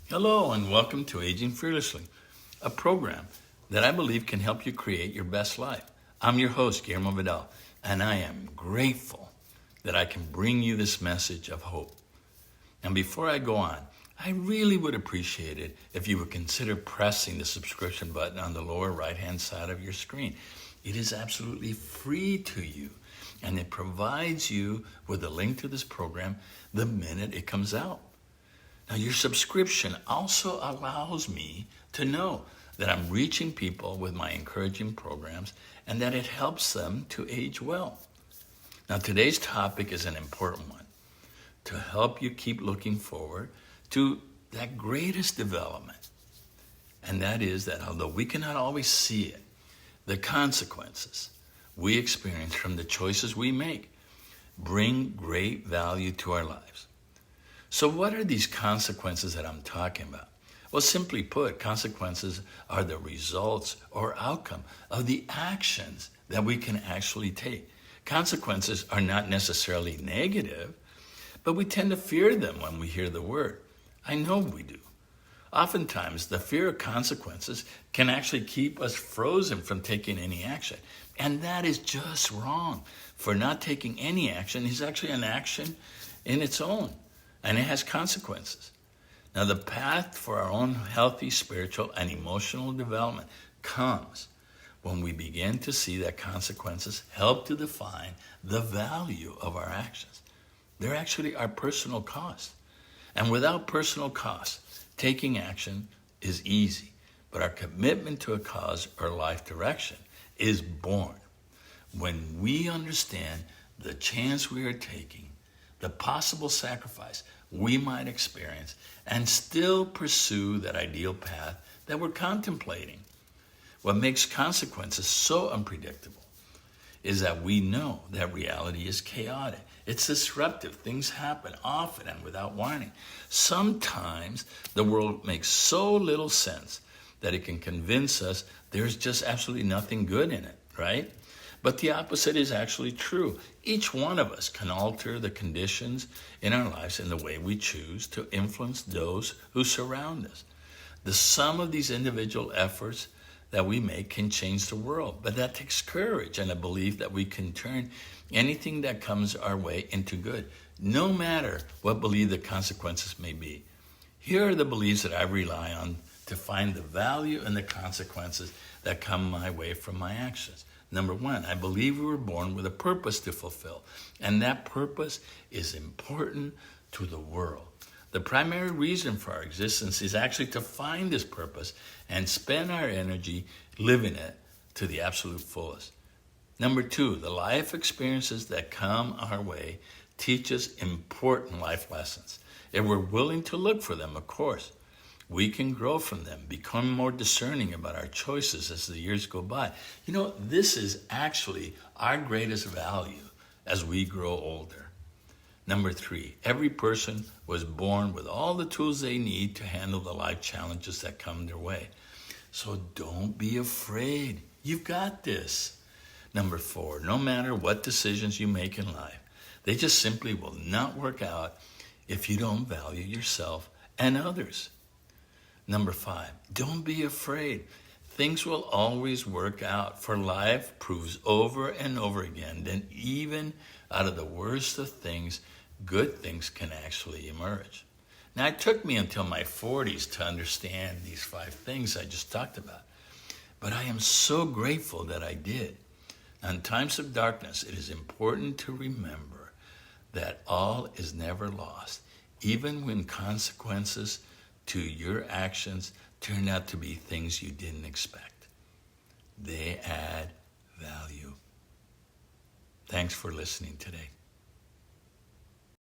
Hello and welcome to Aging Fearlessly, a program that I believe can help you create your best life. I'm your host, Guillermo Vidal, and I am grateful that I can bring you this message of hope. And before I go on, I really would appreciate it if you would consider pressing the subscription button on the lower right-hand side of your screen. It is absolutely free to you, and it provides you with a link to this program the minute it comes out. Now, your subscription also allows me to know that I'm reaching people with my encouraging programs and that it helps them to age well. Now, today's topic is an important one to help you keep looking forward to that greatest development. And that is that although we cannot always see it, the consequences we experience from the choices we make bring great value to our lives. So what are these consequences that I'm talking about? Well, simply put, consequences are the results or outcome of the actions that we can actually take. Consequences are not necessarily negative, but we tend to fear them when we hear the word. I know we do. Oftentimes, the fear of consequences can actually keep us frozen from taking any action. And that is just wrong. For not taking any action is actually an action in its own, and it has consequences. Now, the path for our own healthy spiritual and emotional development comes when we begin to see that consequences help to define the value of our actions. They're actually our personal cost. And without personal cost, taking action is easy, but our commitment to a cause or life direction is born when we understand the chance we are taking, the possible sacrifice we might experience, and still pursue that ideal path that we're contemplating. What makes consequences so unpredictable is that we know that reality is chaotic. It's disruptive. Things happen often and without warning. Sometimes the world makes so little sense that it can convince us there's just absolutely nothing good in it, right? But the opposite is actually true. Each one of us can alter the conditions in our lives in the way we choose to influence those who surround us. The sum of these individual efforts that we make can change the world, but that takes courage and a belief that we can turn anything that comes our way into good, no matter what belief the consequences may be. Here are the beliefs that I rely on to find the value and the consequences that come my way from my actions. Number one, I believe we were born with a purpose to fulfill, and that purpose is important to the world. The primary reason for our existence is actually to find this purpose and spend our energy living it to the absolute fullest. Number two, the life experiences that come our way teach us important life lessons. If we're willing to look for them, of course, we can grow from them, become more discerning about our choices as the years go by. You know, this is actually our greatest value as we grow older. Number three, every person was born with all the tools they need to handle the life challenges that come their way. So don't be afraid. You've got this. Number four, no matter what decisions you make in life, they just simply will not work out if you don't value yourself and others. Number five, don't be afraid. Things will always work out, for life proves over and over again that even out of the worst of things, good things can actually emerge. Now, it took me until my 40s to understand these 5 things I just talked about, but I am so grateful that I did. In times of darkness, it is important to remember that all is never lost, even when consequences to your actions turn out to be things you didn't expect. They add value. Thanks for listening today.